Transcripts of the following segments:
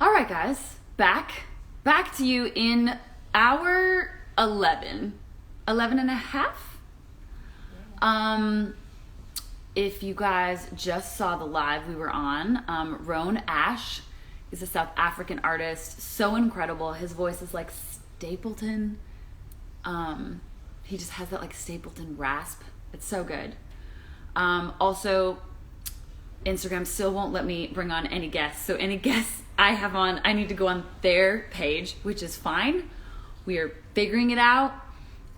All right, guys, back to you in hour 11 and a half. If you guys just saw the live we were on, Roan Ash is a South African artist, so incredible. His voice is like Stapleton. He just has that like Stapleton rasp. It's so good. Also, Instagram still won't let me bring on any guests. So any guests I have on, I need to go on their page, which is fine. We are figuring it out.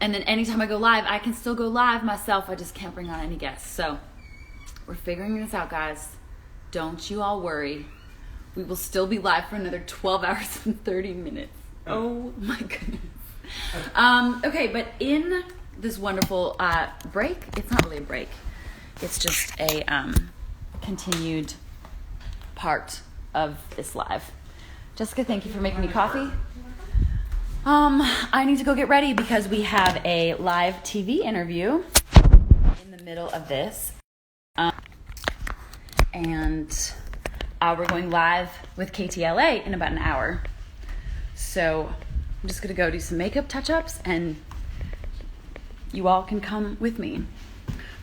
And then anytime I go live, I can still go live myself. I just can't bring on any guests. So we're figuring this out, guys. Don't you all worry. We will still be live for another 12 hours and 30 minutes. Oh my goodness. Okay, but in this wonderful break, it's not really a break. It's just a continued part of this live. Jessica, thank you for making me coffee. I need to go get ready because we have a live TV interview in the middle of this. And we're going live with KTLA in about an hour. So I'm just going to go do some makeup touch-ups and you all can come with me.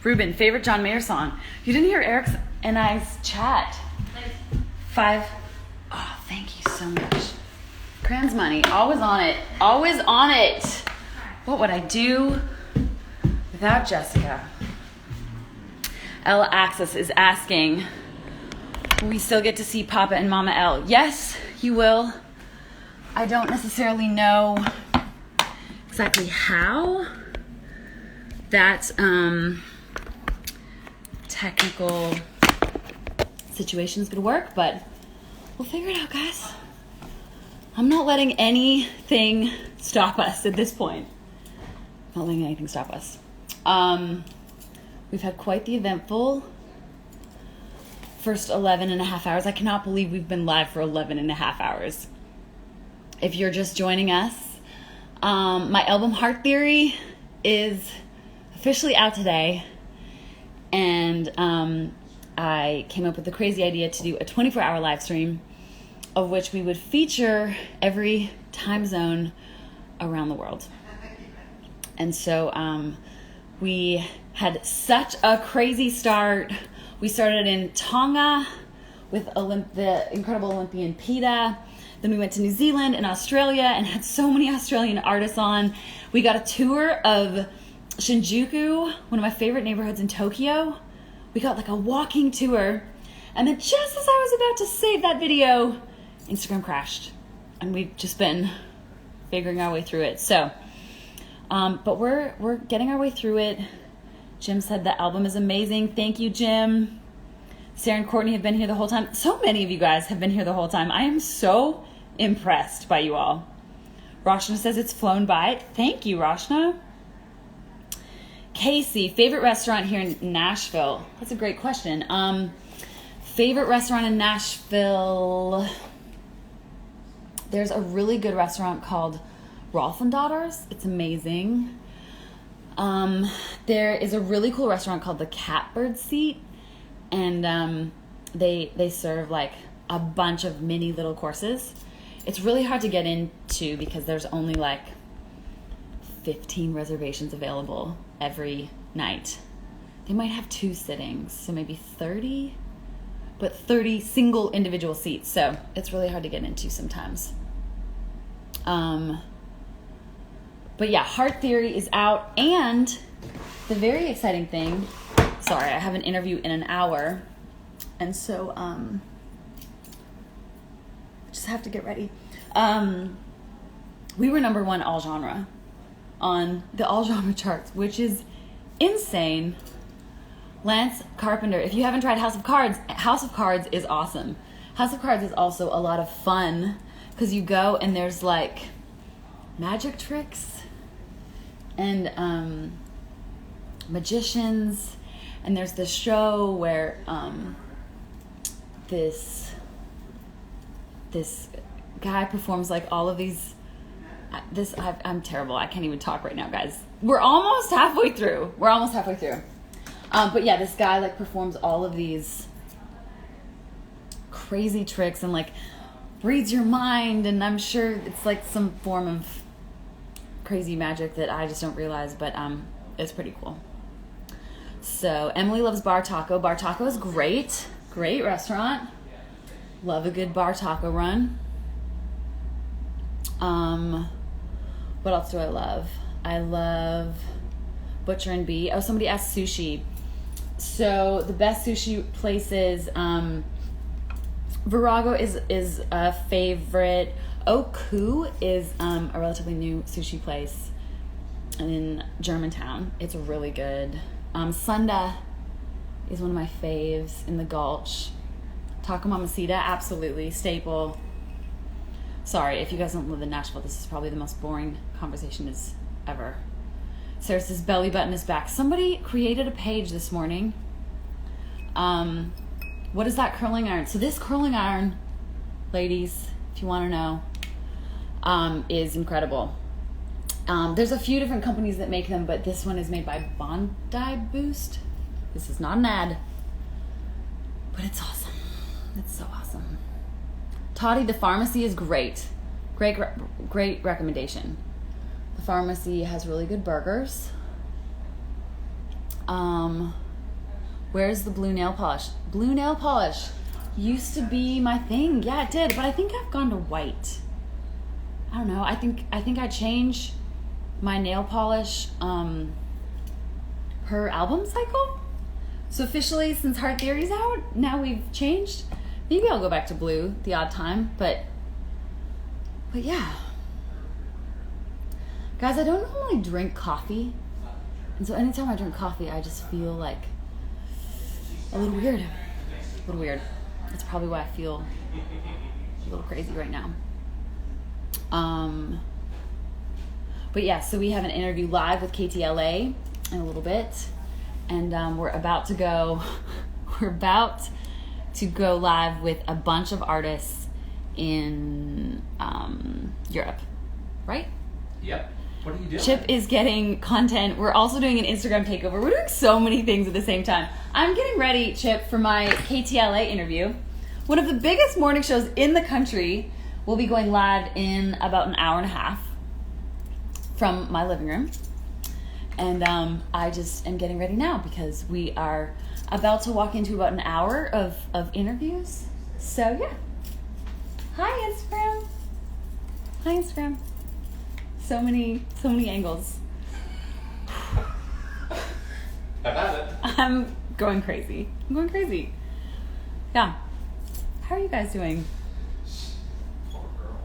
Ruben, favorite John Mayer song? You didn't hear Eric's and I's chat. 5. Oh, thank you so much. Crayons money, always on it. Always on it. What would I do without Jessica? Ella Axis is asking, will we still get to see Papa and Mama L? Yes, you will. I don't necessarily know exactly how that technical situation is going to work, but we'll figure it out, guys. I'm not letting anything stop us at this point. Not letting anything stop us. We've had quite the eventful first 11 and a half hours. I cannot believe we've been live for 11 and a half hours. If you're just joining us, my album Heart Theory is officially out today. And I came up with the crazy idea to do a 24-hour live stream of which we would feature every time zone around the world. And so we had such a crazy start. We started in Tonga with the incredible Olympian PETA. Then we went to New Zealand and Australia and had so many Australian artists on. We got a tour of Shinjuku, one of my favorite neighborhoods in Tokyo. We got like a walking tour. And then just as I was about to save that video, Instagram crashed. And we've just been figuring our way through it. So, but we're getting our way through it. Jim said the album is amazing. Thank you, Jim. Sarah and Courtney have been here the whole time. So many of you guys have been here the whole time. I am so impressed by you all. Roshna says it's flown by. Thank you, Roshna. Casey, favorite restaurant here in Nashville? That's a great question. Favorite restaurant in Nashville? There's a really good restaurant called Rolf and Daughters. It's amazing. There is a really cool restaurant called the Catbird Seat, and they serve like a bunch of mini little courses. It's really hard to get into because there's only like 15 reservations available every night. They might have 2 sittings, so maybe 30, but 30 single individual seats. So it's really hard to get into sometimes. But yeah, Heart Theory is out, and the very exciting thing, sorry, I have an interview in an hour, and so just have to get ready. We were number 1 all genre on the all genre charts, which is insane. Lance Carpenter, if you haven't tried House of Cards is awesome. House of Cards is also a lot of fun because you go and there's like magic tricks and magicians, and there's this show where this guy performs like all of these. I'm terrible. I can't even talk right now, guys. We're almost halfway through. But yeah, this guy like performs all of these crazy tricks and like reads your mind, and I'm sure it's like some form of crazy magic that I just don't realize, but it's pretty cool. So Emily loves Bar Taco. Bar Taco is great. Great restaurant. Love a good bar taco run. What else do I love? I love Butcher and Bee. Oh, somebody asked sushi. So the best sushi places, Virago is a favorite. Oku is a relatively new sushi place in Germantown. It's really good. Sunda is one of my faves in the Gulch. Taco Mamacita, absolutely staple. Sorry, if you guys don't live in Nashville, this is probably the most boring conversation is ever. Sarah says belly button is back. Somebody created a page this morning. What is that curling iron? So this curling iron, ladies, if you want to know, is incredible. There's a few different companies that make them, but this one is made by Bondi Boost. This is not an ad, but it's awesome. It's so awesome. Toddy, the pharmacy is great. Great recommendation. The pharmacy has really good burgers. Where's the blue nail polish? Blue nail polish used to be my thing. Yeah, it did, but I think I've gone to white. I don't know. I think I change my nail polish per album cycle. So officially, since Heart Theory's out, now we've changed. Maybe I'll go back to blue the odd time, but yeah. Guys, I don't normally drink coffee, and so anytime I drink coffee, I just feel like a little weird. That's probably why I feel a little crazy right now. But yeah, so we have an interview live with KTLA in a little bit, and we're about to go live with a bunch of artists in Europe, right? Yep. What are you doing? Chip is getting content. We're also doing an Instagram takeover. We're doing so many things at the same time. I'm getting ready, Chip, for my KTLA interview. One of the biggest morning shows in the country will be going live in about an hour and a half from my living room. And I just am getting ready now because we are about to walk into about an hour of interviews. So yeah. Hi Instagram. So many angles. Have at it. I'm going crazy. Yeah. How are you guys doing? Poor girl.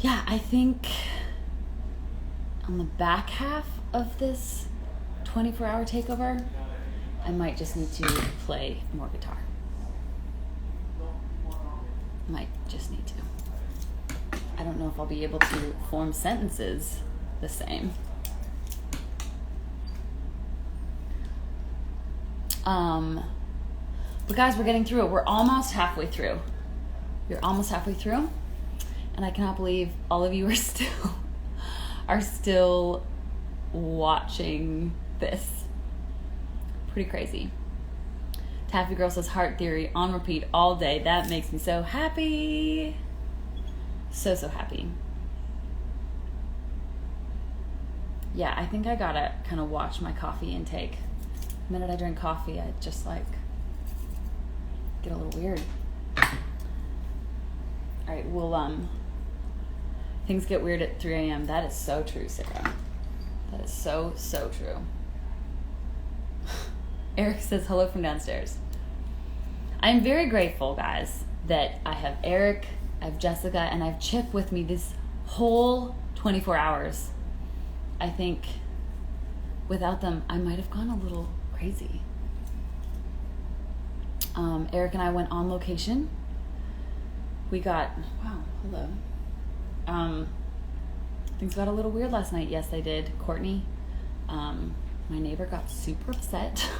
Yeah, I think on the back half of this 24-hour takeover, I might just need to play more guitar. Might just need to. I don't know if I'll be able to form sentences the same. But guys, we're getting through it. We're almost halfway through. We're almost halfway through. And I cannot believe all of you are still watching this. Pretty crazy. Taffy Girl says Heart Theory on repeat all day. That makes me so happy. So happy. Yeah, I think I gotta kind of watch my coffee intake. The minute I drink coffee, I just like get a little weird. All right, well, things get weird at 3 a.m. That is so true, Sarah. That is so true. Eric says hello from downstairs. I am very grateful, guys, that I have Eric, I have Jessica, and I have Chip with me this whole 24 hours. I think without them, I might have gone a little crazy. Eric and I went on location. We got, wow, hello. Things got a little weird last night. Yes, they did. Courtney, my neighbor, got super upset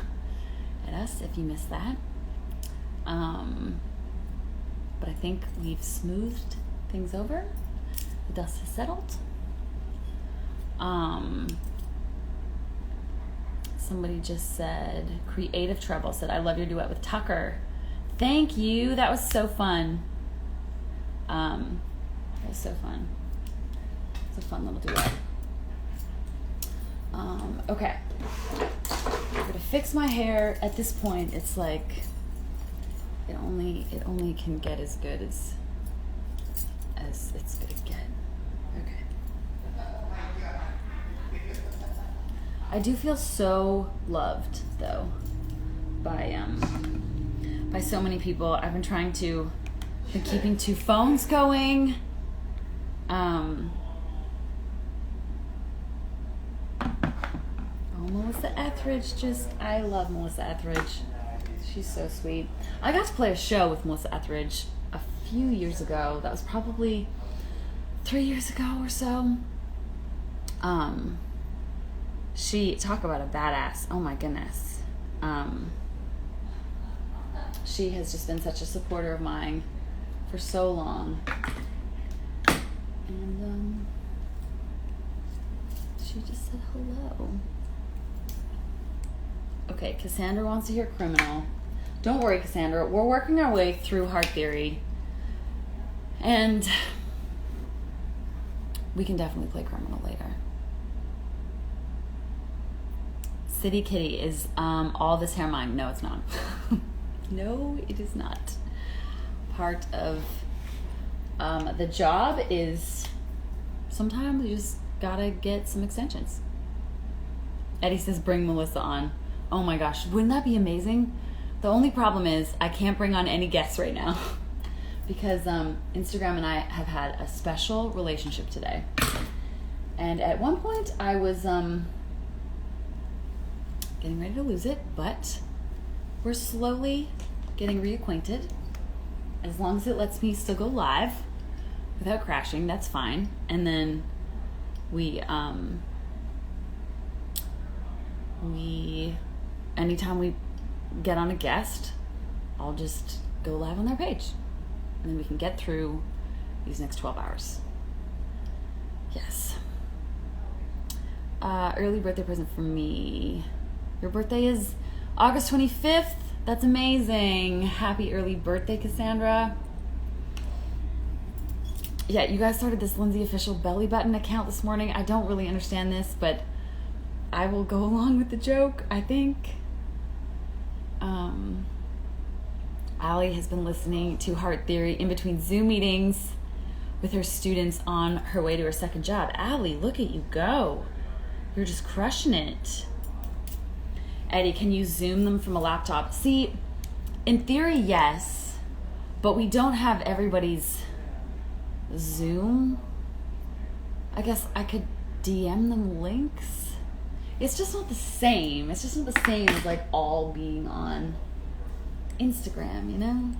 at us, if you missed that. But I think we've smoothed things over. The dust has settled. Somebody just said, Creative Trouble said, I love your duet with Tucker. Thank you. That was so fun. That was so fun. It's a fun little duet. Okay. I'm gonna fix my hair. At this point, it's like it only can get as good as it's gonna get. Okay. I do feel so loved though by so many people. I've been keeping 2 phones going. Melissa Etheridge, I love Melissa Etheridge. She's so sweet. I got to play a show with Melissa Etheridge a few years ago. That was probably 3 years ago or so. She, talk about a badass. Oh my goodness. She has just been such a supporter of mine for so long. And she just said hello. Okay, Cassandra wants to hear Criminal. Don't worry, Cassandra. We're working our way through Heart Theory. And we can definitely play Criminal later. City Kitty is all this hair mine. No, it's not. No, it is not. Part of the job is sometimes you just gotta get some extensions. Eddie says bring Melissa on. Oh my gosh, wouldn't that be amazing? The only problem is I can't bring on any guests right now because Instagram and I have had a special relationship today. And at one point I was getting ready to lose it, but we're slowly getting reacquainted. As long as it lets me still go live without crashing, that's fine. And then anytime we get on a guest, I'll just go live on their page. And then we can get through these next 12 hours. Yes. Early birthday present for me. Your birthday is August 25th. That's amazing. Happy early birthday, Cassandra. Yeah, you guys started this Lindsay official belly button account this morning. I don't really understand this, but I will go along with the joke, I think. Allie has been listening to Heart Theory in between Zoom meetings with her students on her way to her second job. Allie, look at you go. You're just crushing it. Eddie, can you Zoom them from a laptop? See, in theory, yes, but we don't have everybody's Zoom. I guess I could DM them links. It's just not the same. It's just not the same as like all being on Instagram, you know?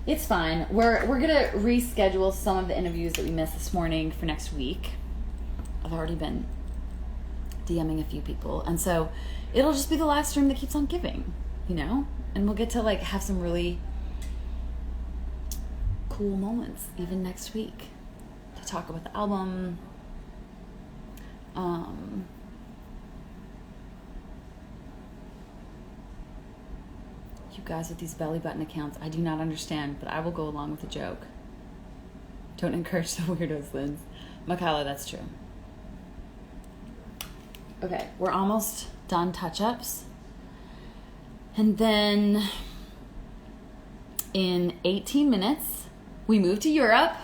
It's fine. We're gonna reschedule some of the interviews that we missed this morning for next week. I've already been DMing a few people, and so it'll just be the live stream that keeps on giving, you know? And we'll get to like have some really cool moments even next week to talk about the album. You guys with these belly button accounts, I do not understand, but I will go along with the joke. Don't encourage the weirdos, Linz. Michaela, that's true. Okay, we're almost done touch-ups. And then in 18 minutes, we move to Europe.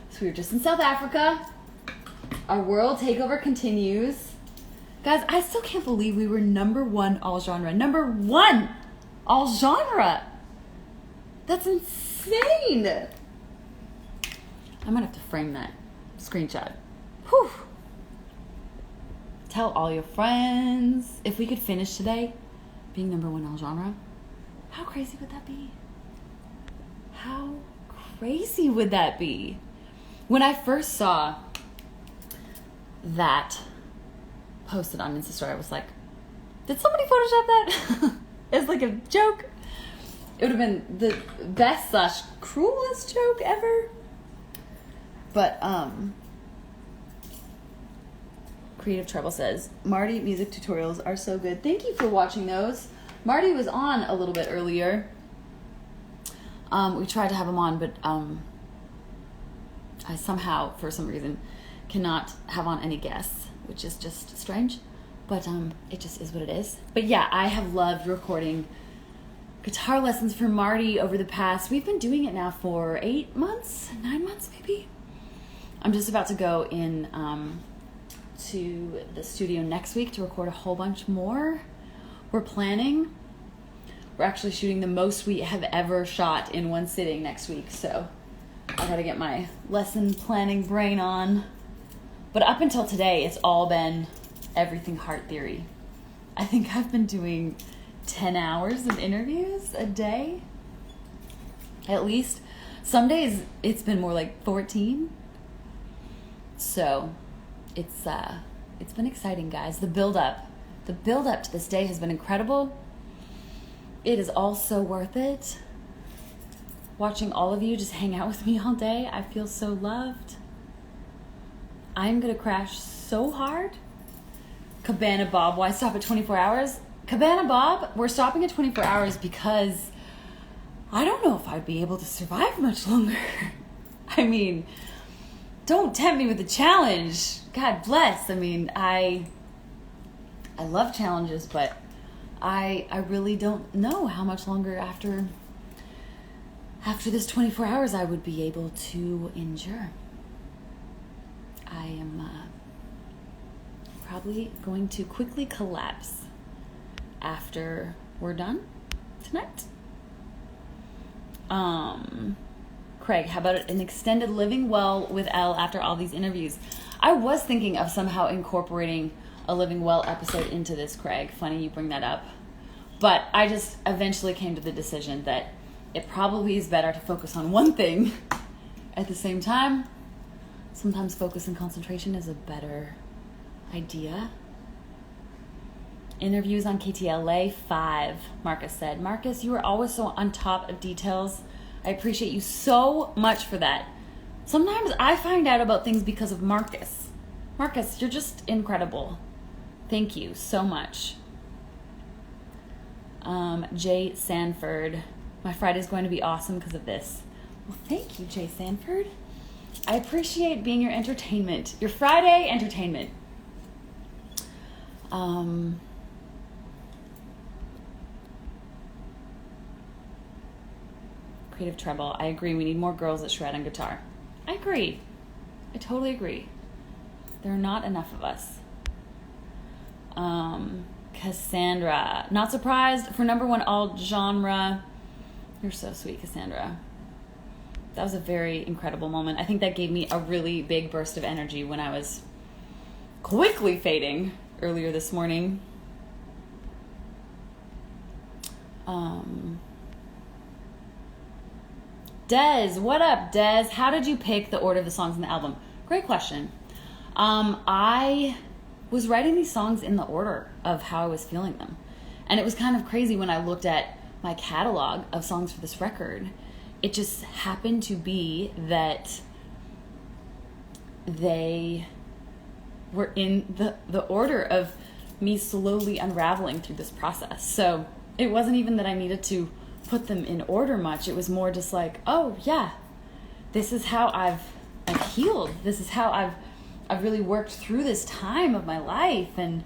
So we were just in South Africa. Our world takeover continues. Guys, I still can't believe we were #1 all genre. #1 all genre. That's insane. I'm gonna have to frame that screenshot. Whew. Tell all your friends. If we could finish today being #1 all genre, how crazy would that be? How crazy would that be? When I first saw that posted on Insta story, I was like, did somebody Photoshop that? It's like a joke. It would have been the best / cruelest joke ever. But Creative Trouble says, Marty music tutorials are so good. Thank you for watching those. Marty was on a little bit earlier. We tried to have him on, but I somehow, for some reason, cannot have on any guests, which is just strange. But it just is what it is. But yeah, I have loved recording guitar lessons for Marty over the past, we've been doing it now for 9 months maybe. I'm just about to go in to the studio next week to record a whole bunch more. We're actually shooting the most we have ever shot in one sitting next week, so I gotta get my lesson planning brain on. But up until today, it's all been everything heart theory. I think I've been doing 10 hours of interviews a day, at least. Some days it's been more like 14. So it's been exciting, guys. The build up to this day has been incredible. It is all so worth it. Watching all of you just hang out with me all day, I feel so loved. I'm gonna crash so hard. Cabana Bob, why stop at 24 hours? Cabana Bob, we're stopping at 24 hours because I don't know if I'd be able to survive much longer. I mean, don't tempt me with a challenge. God bless. I mean, I love challenges, but I really don't know how much longer after this 24 hours I would be able to endure. I am probably going to quickly collapse after we're done tonight. Craig, how about an extended living well with Elle after all these interviews? I was thinking of somehow incorporating a living well episode into this, Craig. Funny you bring that up. But I just eventually came to the decision that it probably is better to focus on one thing at the same time. Sometimes focus and concentration is a better idea. Interviews on KTLA 5, Marcus said. Marcus, you are always so on top of details. I appreciate you so much for that. Sometimes I find out about things because of Marcus. Marcus, you're just incredible. Thank you so much. Jay Sanford, my Friday's going to be awesome because of this. Well, thank you, Jay Sanford. I appreciate being your entertainment, your Friday entertainment. Creative Treble, I agree. We need more girls that shred on guitar. I agree. I totally agree. There are not enough of us. Cassandra, not surprised for number one all genre. You're so sweet, Cassandra. That was a very incredible moment. I think that gave me a really big burst of energy when I was quickly fading earlier this morning. Des, what up, Des? How did you pick the order of the songs in the album? Great question. I was writing these songs in the order of how I was feeling them. And it was kind of crazy when I looked at my catalog of songs for this record. It just happened to be that they were in the order of me slowly unraveling through this process. So it wasn't even that I needed to put them in order much. It was more just like, oh yeah, this is how I've healed. This is how I've really worked through this time of my life. And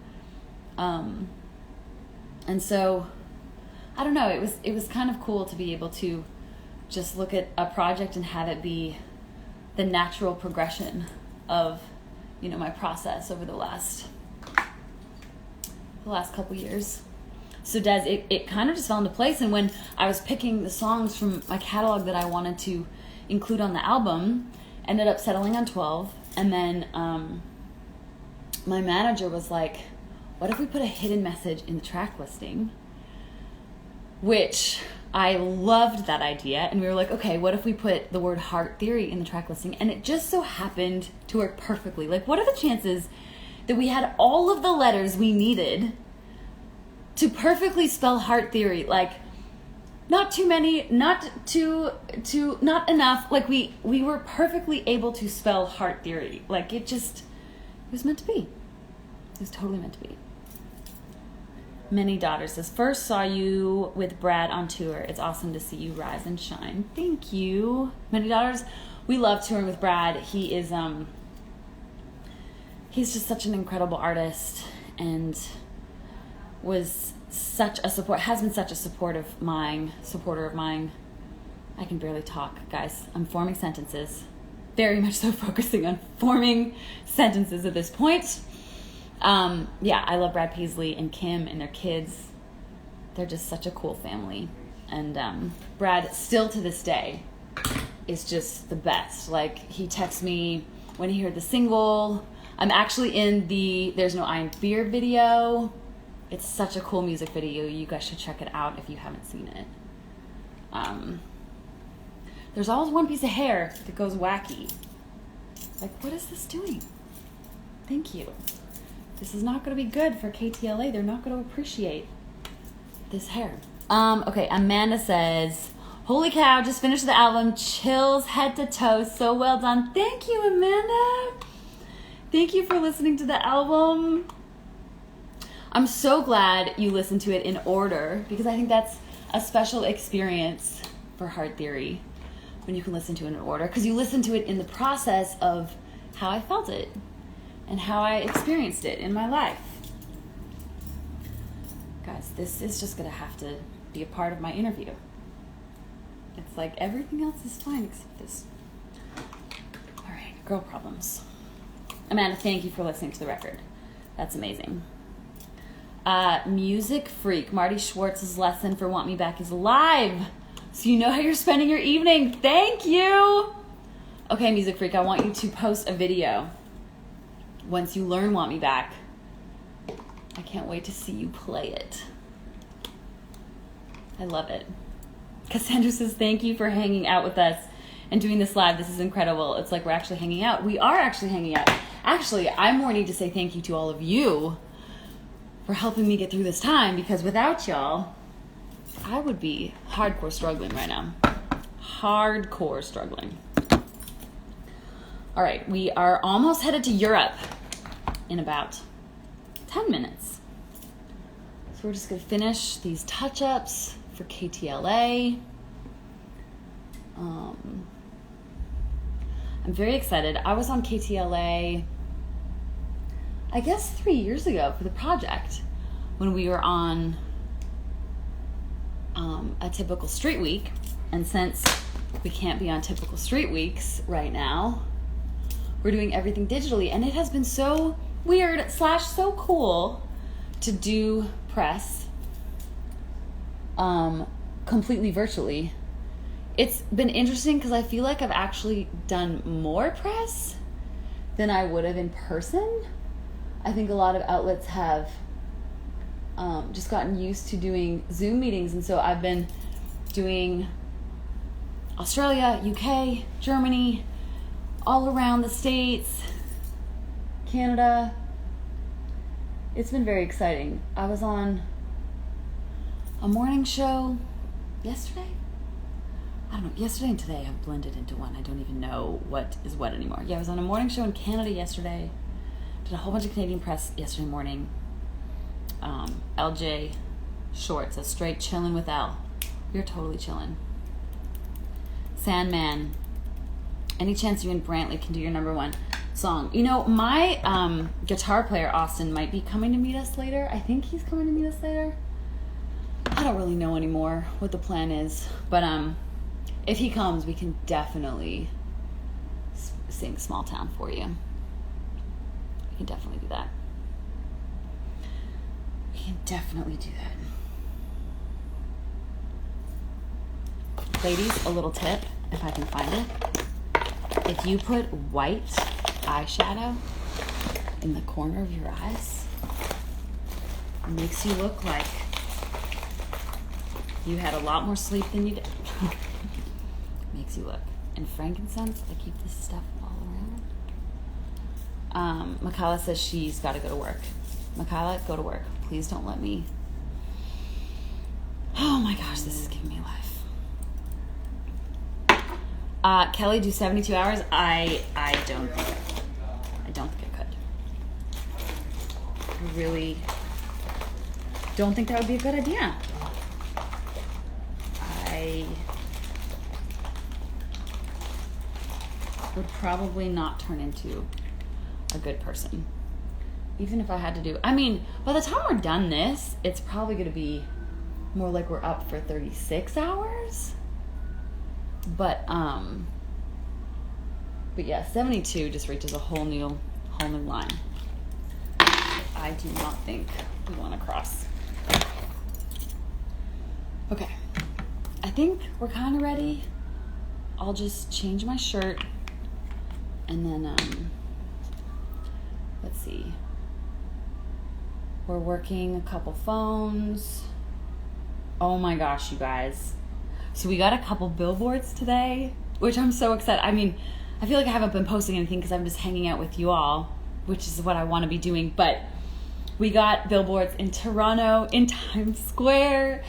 so I don't know, it was kind of cool to be able to just look at a project and have it be the natural progression of, my process over the last couple years. So Des, it kind of just fell into place. And when I was picking the songs from my catalog that I wanted to include on the album, ended up settling on 12. And then my manager was like, what if we put a hidden message in the track listing? Which I loved that idea. And we were like, okay, what if we put the word heart theory in the track listing? And it just so happened to work perfectly. Like, what are the chances that we had all of the letters we needed to perfectly spell heart theory? Like, not too many, not enough. Like, we were perfectly able to spell heart theory. Like, it was meant to be. It was totally meant to be. Many Daughters says, first saw you with Brad on tour. It's awesome to see you rise and shine. Thank you. Many Daughters, we love touring with Brad. He is, he's just such an incredible artist and was such a support, has been such a supporter of mine. I can barely talk, guys. I'm forming sentences. Very much so focusing on forming sentences at this point. Yeah, I love Brad Paisley and Kim and their kids. They're just such a cool family. And Brad, still to this day, is just the best. Like, he texts me when he heard the single. I'm actually in the There's No Iron Beer video. It's such a cool music video. You guys should check it out if you haven't seen it. There's always one piece of hair that goes wacky. Like, what is this doing? Thank you. This is not going to be good for KTLA. They're not going to appreciate this hair. Okay, Amanda says, holy cow, just finished the album. Chills head to toe. So well done. Thank you, Amanda. Thank you for listening to the album. I'm so glad you listened to it in order because I think that's a special experience for Heart Theory when you can listen to it in order because you listen to it in the process of how I felt it and how I experienced it in my life. Guys, this is just going to have to be a part of my interview. It's like everything else is fine except this. All right, girl problems. Amanda, thank you for listening to the record. That's amazing. Music Freak. Marty Schwartz's lesson for Want Me Back is live. So you know how you're spending your evening. Thank you. Okay, Music Freak, I want you to post a video once you learn Want Me Back. I can't wait to see you play it. I love it. Cassandra says, thank you for hanging out with us and doing this live. This is incredible. It's like we're actually hanging out. We are actually hanging out. Actually, I more need to say thank you to all of you for helping me get through this time because without y'all, I would be hardcore struggling right now. Hardcore struggling. All right, we are almost headed to Europe in about 10 minutes. So we're just gonna finish these touch-ups for KTLA. I'm very excited. I was on KTLA, I guess 3 years ago for the project when we were on a typical street week. And since we can't be on typical street weeks right now, we're doing everything digitally. And it has been so weird / so cool to do press completely virtually. It's been interesting because I feel like I've actually done more press than I would have in person. I think a lot of outlets have just gotten used to doing Zoom meetings, and so I've been doing Australia, UK, Germany, all around the States, Canada. It's been very exciting. I was on a morning show yesterday. I don't know, yesterday and today have blended into one. I don't even know what is what anymore. Yeah, I was on a morning show in Canada yesterday. Did a whole bunch of Canadian press yesterday morning. LJ Shorts, a straight chillin' with L. You're totally chillin'. Sandman, any chance you and Brantley can do your #1 song? You know, my guitar player, Austin, might be coming to meet us later. I think he's coming to meet us later. I don't really know anymore what the plan is. But if he comes, we can definitely sing Small Town for you. We can definitely do that. We can definitely do that. Ladies, a little tip, if I can find it. If you put white eyeshadow in the corner of your eyes, it makes you look like you had a lot more sleep than you did. Makes you look. And frankincense, I keep this stuff all around. Makayla says she's got to go to work. Makayla, go to work. Please don't let me. Oh my gosh, this is giving me life. Kelly, do 72 hours? I don't think I could. really don't think that would be a good idea. I would probably not turn into a good person. Even if I had to do, I mean, by the time we're done this, it's probably going to be more like we're up for 36 hours. But yeah, 72 just reaches a whole new line. I do not think we want to cross. Okay, I think we're kind of ready. I'll just change my shirt and then let's see. We're working a couple phones. Oh my gosh, you guys. So we got a couple billboards today, which I'm so excited. I mean, I feel like I haven't been posting anything because I'm just hanging out with you all, which is what I want to be doing. But we got billboards in Toronto, in Times Square,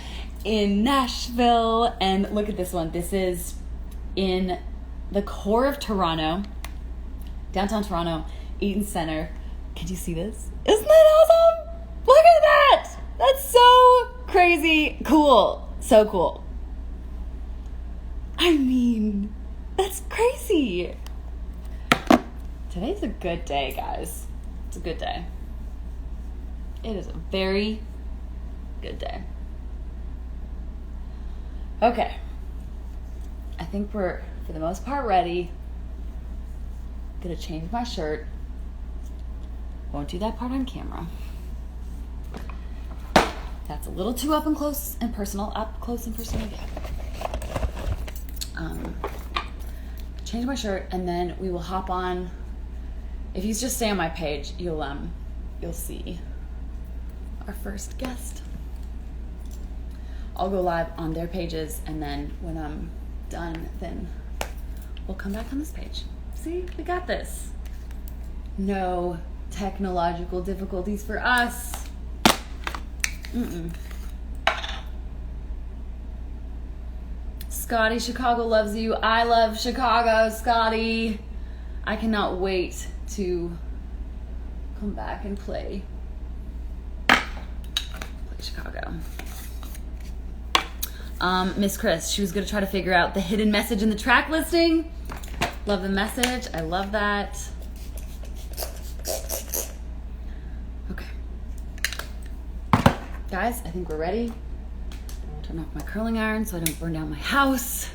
in Nashville, and look at this one. This is in the core of Toronto, downtown Toronto, Eaton Centre. Can you see this? Isn't that awesome? Look at that! That's so crazy cool. So cool. I mean, that's crazy. Today's a good day, guys. It's a good day. It is a very good day. Okay. I think we're, for the most part, ready. Gonna change my shirt. Won't do that part on camera. That's a little too up close and personal. Yeah. Change my shirt, and then we will hop on. If you just stay on my page, you'll see our first guest. I'll go live on their pages, and then when I'm done, then we'll come back on this page. See, we got this. No technological difficulties for us. Scotty, Chicago loves you. I love Chicago, Scotty. I cannot wait to come back and play Chicago. Miss Chris, she was going to try to figure out the hidden message in the track listing. Love the message. I love that. Okay. Guys, I think we're ready. Turn off my curling iron so I don't burn down my house.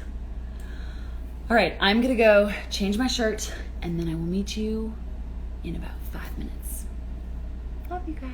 All right, I'm going to go change my shirt, and then I will meet you in about 5 minutes. Love you guys.